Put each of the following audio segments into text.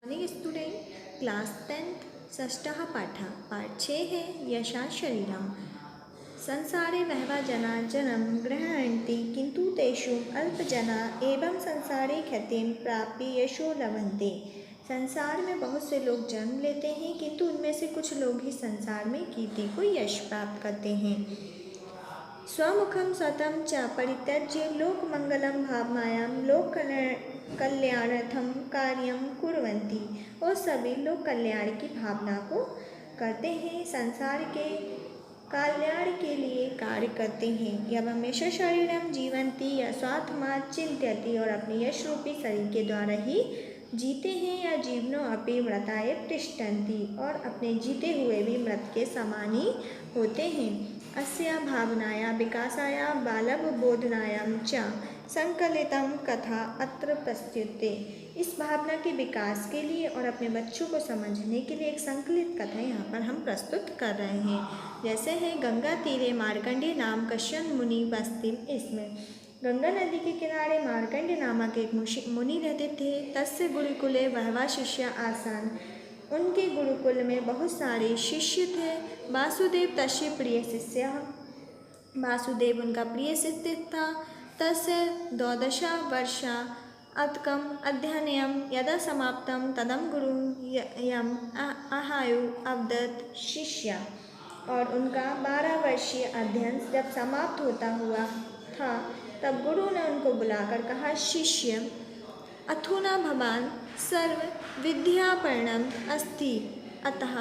Morning student, class 10th षष्ठः पाठः पाठ 6 है यशा शरीरम। संसारे बहवः जना जन्म गृह्णन्ति किंतु तेषु अल्पजना एवं संसारे ख्यातिं प्राप्य यशो लभन्ते। संसार में बहुत से लोग जन्म लेते हैं किंतु उनमें से कुछ लोग ही संसार में कीर्ति को यश प्राप्त करते हैं। स्वमुखम स्वतम च परित्यज्य लोकमंगलम भावनायां लोक कल्याणार्थम कार्यम कुर्वन्ति। और सभी लोक कल्याण की भावना को करते हैं, संसार के कल्याण के लिए कार्य करते हैं। एवं यश शरीरम जीवंती या स्वात्मा चिंत्यति, और अपने यश रूपी शरीर के द्वारा ही जीते हैं या जीवनो अपि मृताय तिष्ठन्ति, और अपने जीते हुए भी मृत के समान ही होते हैं। अस्या भावनाया विकासाया बालवबोधनायां च संकलितम कथा अत्र प्रस्तुते। इस भावना के विकास के लिए और अपने बच्चों को समझने के लिए एक संकलित कथा यहाँ पर हम प्रस्तुत कर रहे हैं। जैसे है गंगा तीरे मार्कंडेय नाम कश्यप मुनि बस्ती। इसमें गंगा नदी के किनारे मार्कंडेय नामक एक मुनि रहते थे। तस्य गुरुकुले बहवः शिष्या आसन्। उनके गुरुकुल में बहुत सारे शिष्य थे। वासुदेव तस्य प्रिय शिष्य, वासुदेव उनका प्रिय शिष्य था। तस्य 12 वर्षा अतकम अध्ययनम यदा समाप्तम तदम गुरु यम आहायु अवदत् शिष्या। और उनका 12 वर्षीय अध्ययन जब समाप्त होता हुआ था तब गुरु ने उनको बुलाकर कहा, शिष्य अथुना भवान सर्व विद्यापर्णम अस्ति, अतः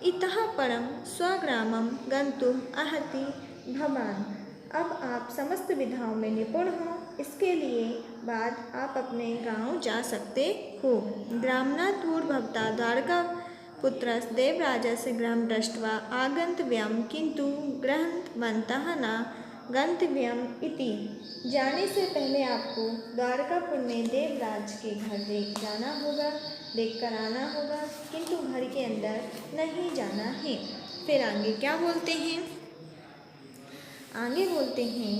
इतः परम स्वग्रामम गंतुम अर्हति भवान। अब आप समस्त विधाओं में निपुण हो, इसके लिए बाद आप अपने गांव जा सकते हो। ग्रामनाथ पूर्वभवता द्वारका पुत्रस् देवराजस्य गृहं दृष्ट्वा आगन्तव्यं किंतु गृहवन्तः न गंतव्यम इति। जाने से पहले आपको द्वारकापुर में देवराज के घर जाना होगा, देखकर आना होगा, किंतु घर के अंदर नहीं जाना है। फिर आगे क्या बोलते हैं? आगे बोलते हैं,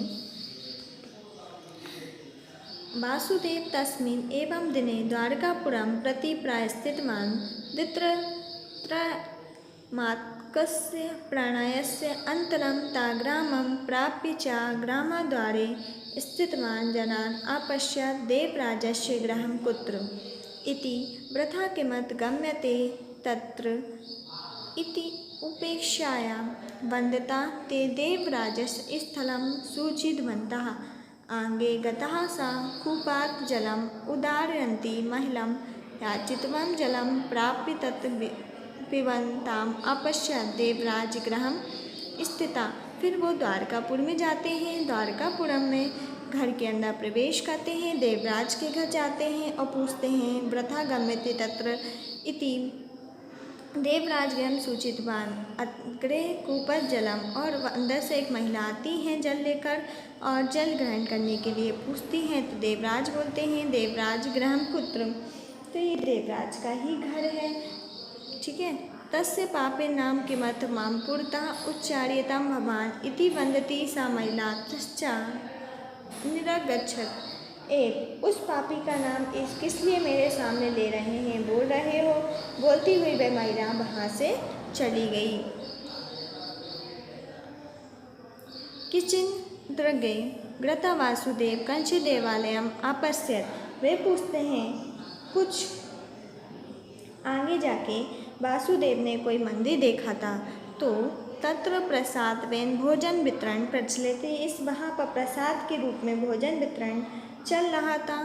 वासुदेव तस्मिन् एवं दिने द्वारकापुरं प्रति प्रायश्चित्तवान् द्वित्रमात्कस्य प्राणायस्य अनन्तरं ताग्रामं प्राप्य च ग्रामद्वारे स्थितवान् जनान् अपश्यत् देवराजस्य गृहं कुत्र इति। वृथा किमत गम्यते तत्र इति उपेक्षायां वन्दता ते देवराजस्य स्थलं सूचितवन्तः। आगे गतः सा कूपात् जलम् उदारयन्ती महिलां याचितवं जलं प्राप्य तत् पिबन्ताम् अपश्यत् देवराज गृहं स्थिता। फिर वो द्वारकापुर में जाते हैं। द्वारकापुरम में घर के अंदर प्रवेश करते हैं, देवराज के घर जाते हैं और पूछते हैं, वृथा गम्यते तत्र इति देवराज गृहं सूचितवान्। अग्रे कूपत जलम, और अंदर से एक महिला आती हैं जल लेकर और जल ग्रहण करने के लिए पूछती हैं। तो देवराज बोलते हैं, देवराज गृहं कुत्र, तो ये देवराज का ही घर है। ठीक है। तस्य पापे नाम किमथ मां पुरतः उच्चार्यतां भवान् इति वन्दती सा महिला तश्चा निरागच्छत्। एक, उस पापी का नाम किस लिए मेरे सामने ले रहे हैं, बोल रहे हो। बोलती हुई वह महिला वहाँ से चली गई। किंचित् द्रगे गृता वासुदेव कंच देवालयम अपश्यत्। वे पूछते हैं, कुछ आगे जाके वासुदेव ने कोई मंदिर देखा था, तो तत्र प्रसादेन भोजन वितरण प्रचलित। इस वहाँ पर प्रसाद के रूप में भोजन वितरण चल रहा था।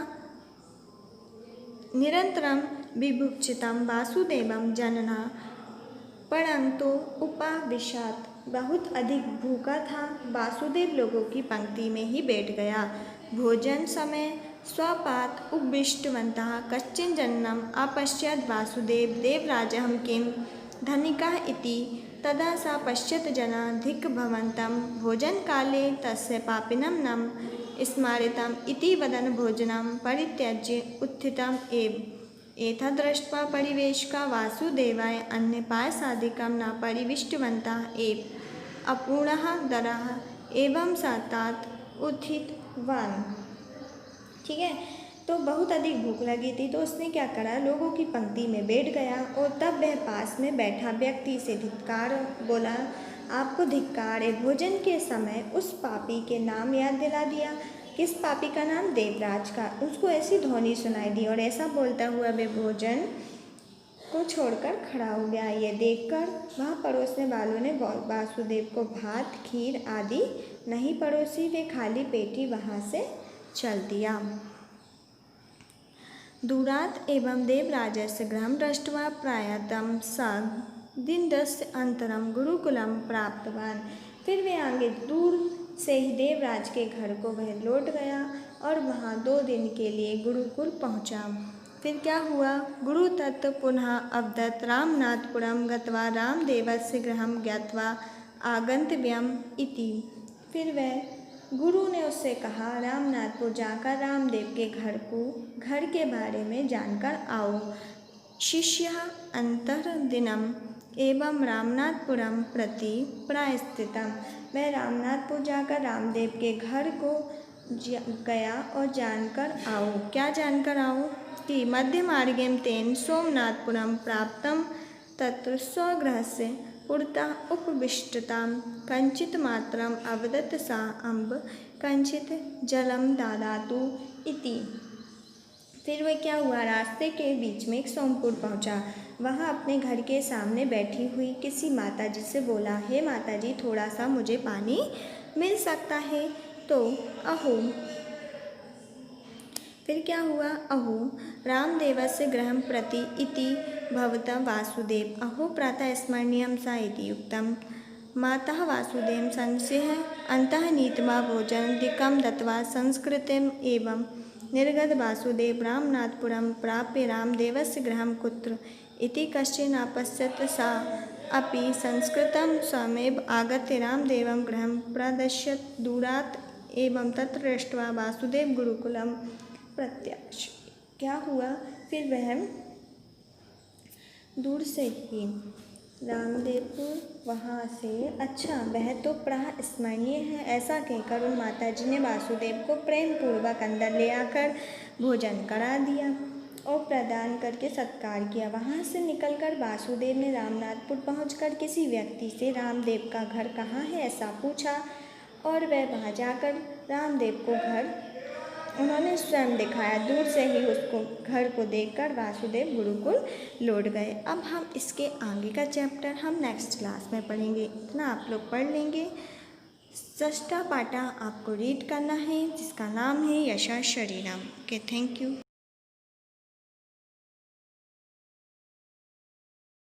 निरंतरम विभुक्षितम वासुदेवम जनना परंतु उपाविशात। बहुत अधिक भूखा था, वासुदेव लोगों की पंक्ति में ही बैठ गया। भोजन समय स्वपात उपविष्टवन्तः कश्चिन् जननम अपश्यत् वासुदेव देवराजं किं धनिकः इति। तदा सा पश्यत् जना धिक्भवन्तं भोजनकाले तस्य पापिनं नाम स्मारितम् इति वदन् भोजनं परित्यज्य उत्थितम् एव। एतद्दृष्ट्वा परिवेशका वासुदेवाय अन्नपायसादिकं न परिविष्टवन्तः एव। अपूर्णः दरः एवं सा तात उत्थितवान्। ठीक है। तो बहुत अधिक भूख लगी थी, तो उसने क्या करा, लोगों की पंक्ति में बैठ गया और तब वह पास में बैठा व्यक्ति से धिक्कार बोला, आपको धिक्कार है। भोजन के समय उस पापी के नाम याद दिला दिया। किस पापी का नाम? देवराज का। उसको ऐसी ध्वनि सुनाई दी और ऐसा बोलता हुआ वे भोजन को छोड़कर खड़ा हो गया। ये देखकर वहाँ परोसने वालों ने वासुदेव को भात खीर आदि नहीं परोसी, वे खाली पेटी वहाँ से चल दिया। दूरात् एवं देवराजस्य गृहं दृष्ट्वा प्रायतं स दिनदस्य अनन्तरं गुरुकुलं प्राप्तवान। फिर वे आगे दूर से ही देवराज के घर को वह लौट गया और वहाँ 2 दिन के लिए गुरुकुल पहुँचा। फिर क्या हुआ? गुरु तत् पुनः अवदत् रामनाथपुरं गत्वा रामदेवस्य गृहं ज्ञात्वा आगन्तव्यम् इति। फिर वह गुरु ने उससे कहा, रामनाथपुर जाकर रामदेव के घर के बारे में जानकर आओ। शिष्यः अन्तर्दिनम् एवं रामनाथपुरम प्रति प्रायश्चितम्। मैं रामनाथपुर जाकर रामदेव के घर को गया और जानकर आओ। क्या जानकर आओ? कि मध्यमार्गेण तेन सोमनाथपुरं प्राप्तं, तत्र स्वगृहस्य पुरतः उपविष्टतां कञ्चित् मात्रम् अवदत्, सा अम्ब कञ्चित् जलं ददातु इति। फिर वह क्या हुआ, रास्ते के बीच में एक सोमपुर पहुंचा। वहां अपने घर के सामने बैठी हुई किसी माताजी से बोला, हे माताजी, थोड़ा सा मुझे पानी मिल सकता है? तो अहो, फिर क्या हुआ, अहो रामदेवस्य गृहं प्रति इति भवता वासुदेव, अहो प्रातः स्मरणीयं सा इति उक्तम्। मातः वासुदेव संशयः अन्तः नीत्वा भोजनादिकं दत्त्वा संस्कृतिम् एवं निर्गत वासुदेव रामनाथपुरं प्राप्य रामदेवस्य गृहं कुत्र इति कश्चिन् अपश्यत्। सा अपि संस्कृतं स्वयमेव आगत्य रामदेवं गृहं प्रदर्शयत् दूरात् एवं तत्र दृष्ट्वा वासुदेव गुरुकुलं प्रत्याश। क्या हुआ, फिर वह दूर से ही रामदेवपुर वहाँ से, अच्छा वह तो प्राह स्मरणीय है, ऐसा कहकर उन माताजी ने वासुदेव को प्रेम पूर्वक अंदर ले आकर भोजन करा दिया और प्रदान करके सत्कार किया। वहाँ से निकलकर वासुदेव ने रामनाथपुर पहुंचकर किसी व्यक्ति से रामदेव का घर कहाँ है ऐसा पूछा और वह वहाँ जाकर रामदेव को घर उन्होंने स्वयं दिखाया। दूर से ही उसको घर को देखकर वासुदेव गुरुकुल लौट गए। अब हम इसके आगे का चैप्टर हम नेक्स्ट क्लास में पढ़ेंगे। इतना आप लोग पढ़ लेंगे। षष्ठा पाठा आपको रीड करना है जिसका नाम है यशा शरीरम। Okay, thank you.